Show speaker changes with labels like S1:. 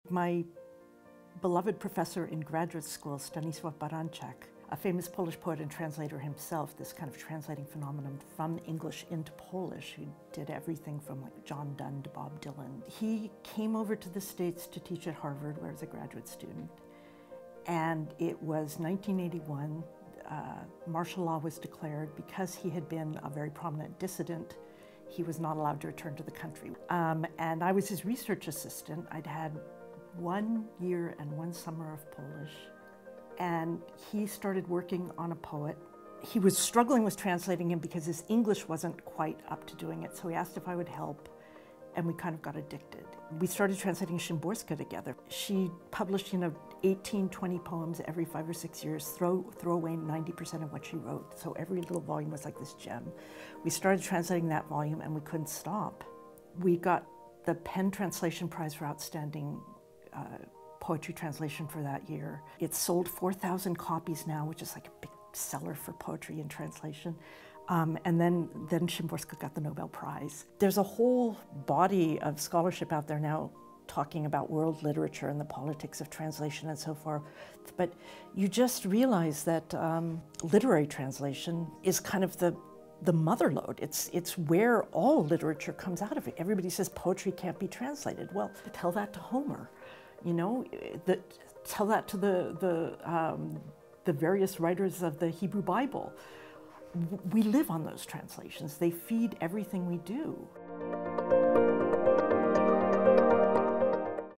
S1: My beloved professor in graduate school, Stanisław Baranczak, a famous Polish poet and translator himself, this kind of translating phenomenon from English into Polish, who did everything from like John Donne to Bob Dylan. He came over to the States to teach at Harvard, where I was a graduate student. And it was 1981, martial law was declared. Because he had been a very prominent dissident, he was not allowed to return to the country. And I was his research assistant. I'd had 1 year and 1 summer of Polish. And he started working on a poet. He was struggling with translating him because his English wasn't quite up to doing it, so he asked if I would help, and we kind of got addicted. We started translating Szymborska together. She published, 18, 20 poems every 5 or 6 years, throw away 90% of what she wrote, so every little volume was like this gem. We started translating that volume, and we couldn't stop. We got the Penn Translation Prize for Outstanding poetry translation for that year. It's sold 4,000 copies now, which is like a big seller for poetry and translation. And then Szymborska got the Nobel Prize. There's a whole body of scholarship out there now talking about world literature and the politics of translation and so forth. But you just realize that literary translation is kind of the mother lode. It's where all literature comes out of it. Everybody says poetry can't be translated. Well, tell that to Homer. Tell that to the various writers of the Hebrew Bible. We live on those translations. They feed everything we do.